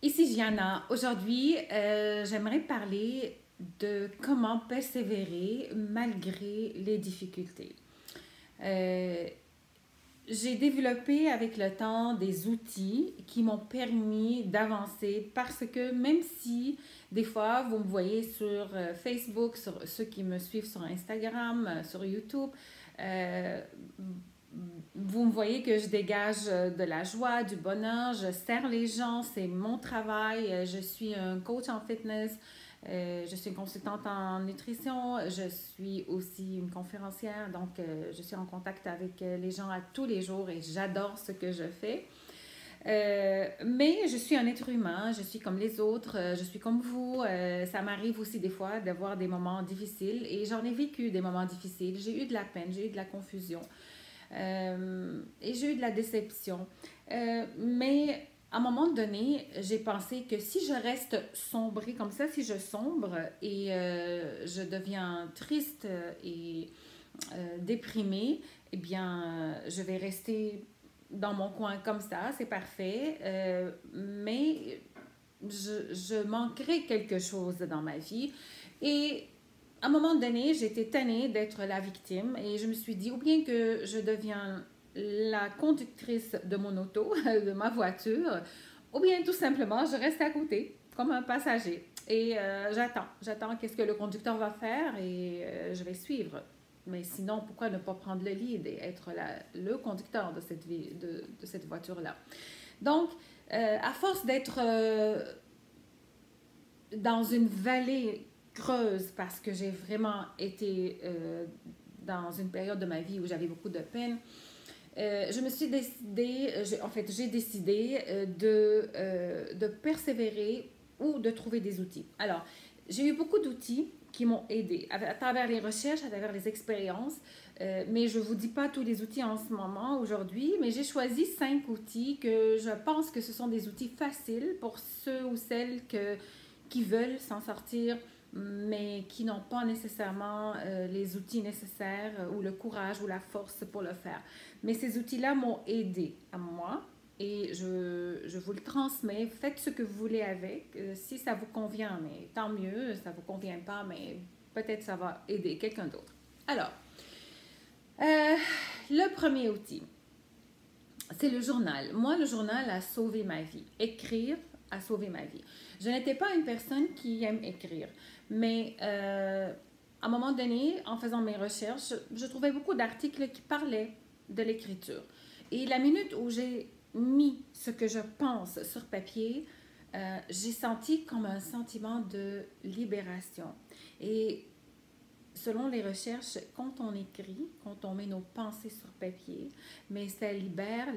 Ici Gianna. Aujourd'hui, j'aimerais parler de comment persévérer malgré les difficultés. Euh, j'ai développé avec le temps des outils qui m'ont permis d'avancer parce que même si des fois vous me voyez sur Facebook, sur ceux qui me suivent sur Instagram, sur YouTube, euh, vous me voyez que je dégage de la joie, du bonheur, je sers les gens, c'est mon travail, je suis un coach en fitness, je suis une consultante en nutrition, je suis aussi une conférencière, donc je suis en contact avec les gens à tous les jours et j'adore ce que je fais. Mais je suis un être humain, je suis comme les autres, je suis comme vous. Ça m'arrive aussi des fois d'avoir des moments difficiles et j'en ai vécu des moments difficiles. J'ai eu de la peine, j'ai eu de la confusion et j'ai eu de la déception. Mais à un moment donné, j'ai pensé que si je reste sombrée comme ça, si je sombre et je deviens triste et déprimée, eh bien, je vais rester dans mon coin comme ça, c'est parfait. Mais je manquerai quelque chose dans ma vie. Et à un moment donné, j'étais tannée d'être la victime et je me suis dit, ou bien que je deviens la conductrice de mon auto, de ma voiture, ou bien tout simplement, je reste à côté, comme un passager. Et j'attends qu'est-ce que le conducteur va faire et je vais suivre. Mais sinon, pourquoi ne pas prendre le lead et être le conducteur de de cette voiture-là? Donc, à force d'être dans une vallée creuse parce que j'ai vraiment été dans une période de ma vie où j'avais beaucoup de peine. Je me suis décidée, en fait, j'ai décidé de persévérer ou de trouver des outils. Alors, j'ai eu beaucoup d'outils qui m'ont aidé à travers les recherches, à travers les expériences, mais je ne vous dis pas tous les outils en ce moment, aujourd'hui, mais j'ai choisi 5 outils que je pense que ce sont des outils faciles pour ceux ou celles qui veulent s'en sortir, mais qui n'ont pas nécessairement les outils nécessaires ou le courage ou la force pour le faire. Mais ces outils-là m'ont aidé à moi et je vous le transmets. Faites ce que vous voulez avec. Si ça vous convient, mais tant mieux. Ça ne vous convient pas, mais peut-être ça va aider quelqu'un d'autre. Alors, euh, le premier outil, c'est le journal. Moi, le journal a sauvé ma vie. Écrire a sauvé ma vie. Je n'étais pas une personne qui aime écrire, mais à un moment donné, en faisant mes recherches, je trouvais beaucoup d'articles qui parlaient de l'écriture. Et la minute où j'ai mis ce que je pense sur papier, j'ai senti comme un sentiment de libération. Et selon les recherches, quand on écrit, quand on met nos pensées sur papier, mais ça libère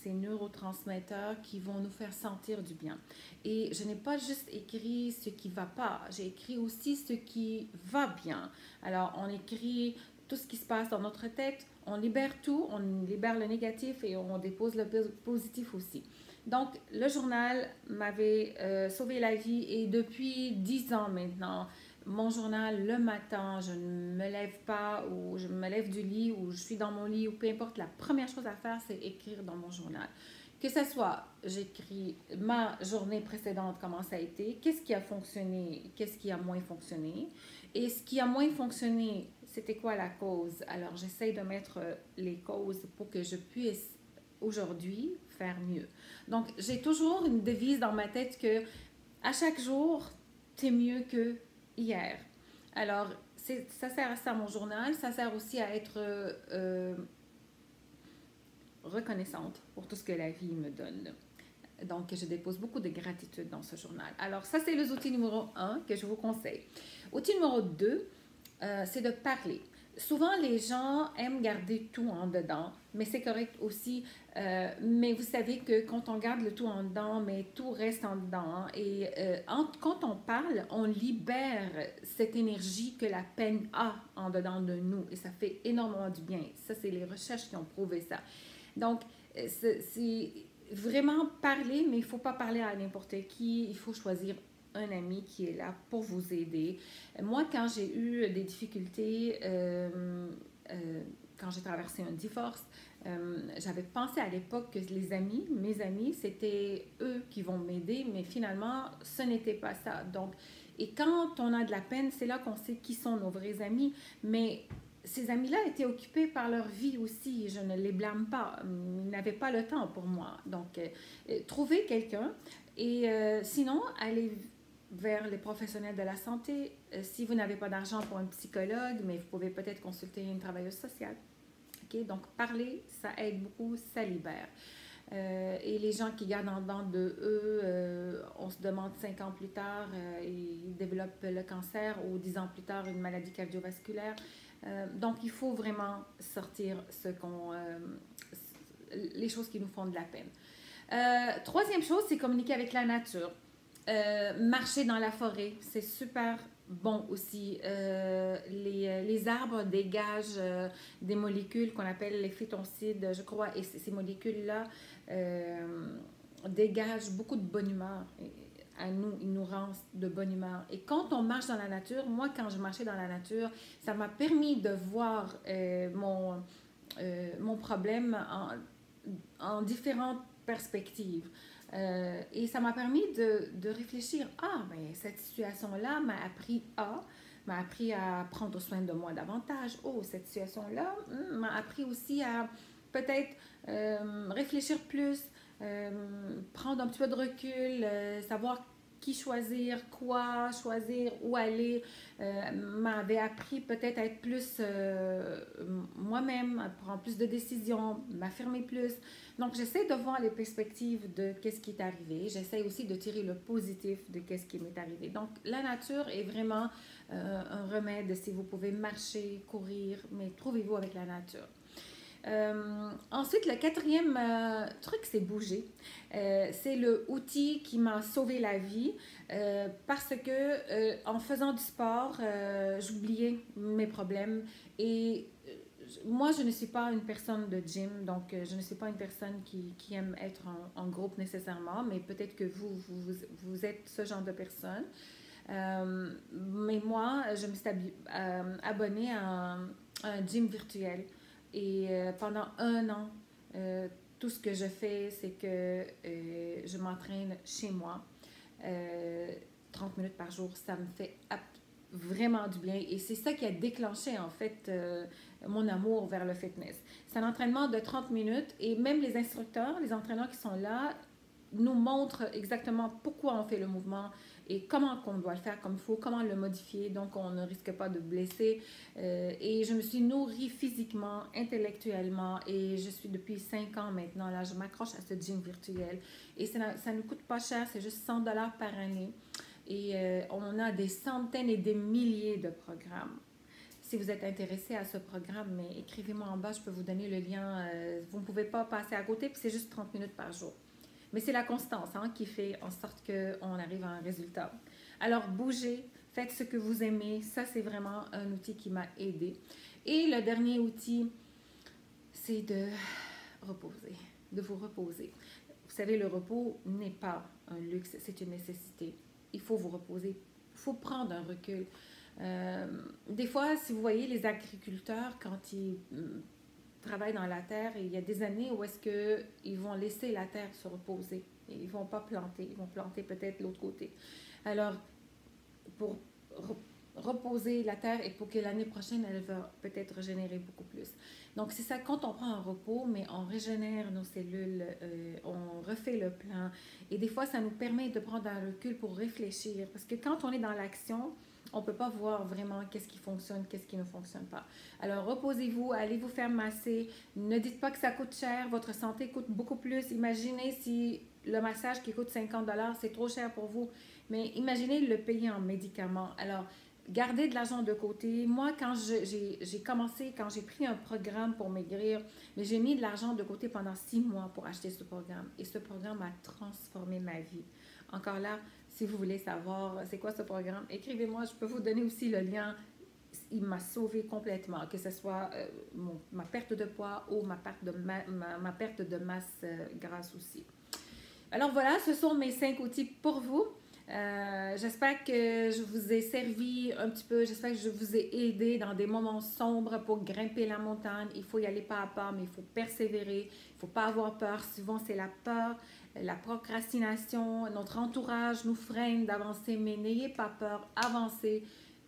ces neurotransmetteurs qui vont nous faire sentir du bien. Et je n'ai pas juste écrit ce qui ne va pas, j'ai écrit aussi ce qui va bien. Alors, on écrit tout ce qui se passe dans notre tête, on libère tout, on libère le négatif et on dépose le positif aussi. Donc, le journal m'avait sauvé la vie et depuis 10 ans maintenant, mon journal le matin, je ne me lève pas ou je me lève du lit ou je suis dans mon lit ou peu importe, la première chose à faire, c'est écrire dans mon journal. Que ce soit, j'écris ma journée précédente, comment ça a été, qu'est-ce qui a fonctionné, qu'est-ce qui a moins fonctionné. Et ce qui a moins fonctionné, c'était quoi la cause? Alors, j'essaie de mettre les causes pour que je puisse aujourd'hui faire mieux. Donc, j'ai toujours une devise dans ma tête que à chaque jour, t'es mieux que hier. Alors, ça sert à ça mon journal, ça sert aussi à être reconnaissante pour tout ce que la vie me donne. Donc, je dépose beaucoup de gratitude dans ce journal. Alors, ça, c'est l'outil numéro 1 que je vous conseille. Outil numéro 2, c'est de parler. Souvent, les gens aiment garder tout en dedans, mais c'est correct aussi. Mais vous savez que quand on garde le tout en dedans, mais tout reste en dedans. Et quand on parle, on libère cette énergie que la peine a en dedans de nous. Et ça fait énormément du bien. Ça, c'est les recherches qui ont prouvé ça. Donc, c'est vraiment parler, mais il ne faut pas parler à n'importe qui. Il faut choisir un ami qui est là pour vous aider. Moi, quand j'ai eu des difficultés quand j'ai traversé un divorce, j'avais pensé à l'époque que mes amis, c'était eux qui vont m'aider, mais finalement, ce n'était pas ça. Donc, et quand on a de la peine, c'est là qu'on sait qui sont nos vrais amis, mais ces amis-là étaient occupés par leur vie aussi, je ne les blâme pas, ils n'avaient pas le temps pour moi. Donc, trouver quelqu'un et sinon, aller vers les professionnels de la santé. Si vous n'avez pas d'argent pour un psychologue, mais vous pouvez peut-être consulter une travailleuse sociale. Okay? Donc, parler, ça aide beaucoup, ça libère. Et les gens qui gardent en dedans de eux, on se demande 5 ans plus tard, ils développent le cancer ou 10 ans plus tard, une maladie cardiovasculaire. Donc, il faut vraiment sortir les choses qui nous font de la peine. Troisième chose, c'est communiquer avec la nature. Marcher dans la forêt, c'est super bon aussi. Les arbres dégagent des molécules qu'on appelle les phytoncides, je crois, et ces molécules-là dégagent beaucoup de bonne humeur. À nous, ils nous rendent de bonne humeur. Et quand on marche dans la nature, moi, quand je marchais dans la nature, ça m'a permis de voir mon problème en différentes perspectives. Et ça m'a permis de réfléchir. Ah, ben cette situation-là m'a appris m'a appris à prendre soin de moi davantage. Oh, cette situation-là m'a appris aussi à peut-être réfléchir plus, prendre un petit peu de recul, savoir qui choisir, quoi choisir, où aller, m'avait appris peut-être à être plus moi-même, à prendre plus de décisions, m'affirmer plus. Donc, j'essaie de voir les perspectives de qu'est-ce qui est arrivé. J'essaie aussi de tirer le positif de qu'est-ce qui m'est arrivé. Donc, la nature est vraiment un remède si vous pouvez marcher, courir, mais trouvez-vous avec la nature. Ensuite, le quatrième truc, c'est bouger. C'est le outil qui m'a sauvé la vie parce que en faisant du sport, j'oubliais mes problèmes et moi, je ne suis pas une personne de gym, donc je ne suis pas une personne qui aime être en groupe nécessairement, mais peut-être que vous êtes ce genre de personne. Mais moi, je me suis abonnée à un gym virtuel. Et pendant 1 an, tout ce que je fais, c'est que je m'entraîne chez moi. 30 minutes par jour, ça me fait vraiment du bien. Et c'est ça qui a déclenché, en fait, mon amour vers le fitness. C'est un entraînement de 30 minutes et même les instructeurs, les entraîneurs qui sont là, nous montrent exactement pourquoi on fait le mouvement et comment on doit le faire comme il faut, comment le modifier, donc on ne risque pas de blesser. Et je me suis nourrie physiquement, intellectuellement, et je suis depuis 5 ans maintenant, là, je m'accroche à ce gym virtuel. Et ça ne coûte pas cher, c'est juste 100 $ par année. Et on a des centaines et des milliers de programmes. Si vous êtes intéressé à ce programme, mais écrivez-moi en bas, je peux vous donner le lien. Vous ne pouvez pas passer à côté, puis c'est juste 30 minutes par jour. Mais c'est la constance qui fait en sorte qu'on arrive à un résultat. Alors, bougez, faites ce que vous aimez. Ça, c'est vraiment un outil qui m'a aidé. Et le dernier outil, c'est de reposer, de vous reposer. Vous savez, le repos n'est pas un luxe, c'est une nécessité. Il faut vous reposer, il faut prendre un recul. Des fois, si vous voyez les agriculteurs, quand ils travaillent dans la terre, et il y a des années où est-ce qu'ils vont laisser la terre se reposer. Et ils ne vont pas planter, ils vont planter peut-être l'autre côté. Alors, pour reposer la terre et pour que l'année prochaine, elle va peut-être régénérer beaucoup plus. Donc, c'est ça, quand on prend un repos, mais on régénère nos cellules, on refait le plan. Et des fois, ça nous permet de prendre un recul pour réfléchir. Parce que quand on est dans l'action, on ne peut pas voir vraiment qu'est-ce qui fonctionne, qu'est-ce qui ne fonctionne pas. Alors, reposez-vous, allez vous faire masser. Ne dites pas que ça coûte cher, votre santé coûte beaucoup plus. Imaginez si le massage qui coûte 50 $, c'est trop cher pour vous. Mais imaginez le payer en médicaments. Alors, gardez de l'argent de côté. Moi, quand j'ai commencé, quand j'ai pris un programme pour maigrir, mais j'ai mis de l'argent de côté pendant 6 mois pour acheter ce programme. Et ce programme a transformé ma vie. Encore là, si vous voulez savoir c'est quoi ce programme, écrivez-moi, je peux vous donner aussi le lien. Il m'a sauvée complètement, que ce soit ma perte de poids ou ma perte de masse grasse aussi. Alors voilà, ce sont mes 5 outils pour vous. J'espère que je vous ai servi un petit peu, j'espère que je vous ai aidé dans des moments sombres pour grimper la montagne. Il faut y aller pas à pas, mais il faut persévérer, il ne faut pas avoir peur. Souvent, c'est la peur, la procrastination, notre entourage nous freine d'avancer, mais n'ayez pas peur, avancez,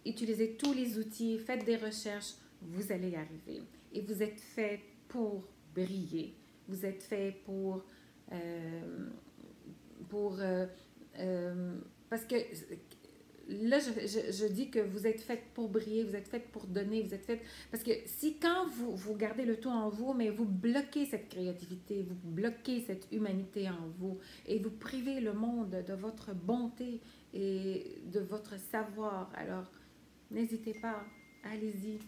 utilisez tous les outils, faites des recherches, vous allez y arriver. Et vous êtes fait pour briller, vous êtes fait euh, pour parce que là, je dis que vous êtes faite pour briller, vous êtes faite pour donner, vous êtes faite... Parce que si quand vous gardez le tout en vous, mais vous bloquez cette créativité, vous bloquez cette humanité en vous et vous privez le monde de votre bonté et de votre savoir, alors n'hésitez pas, allez-y,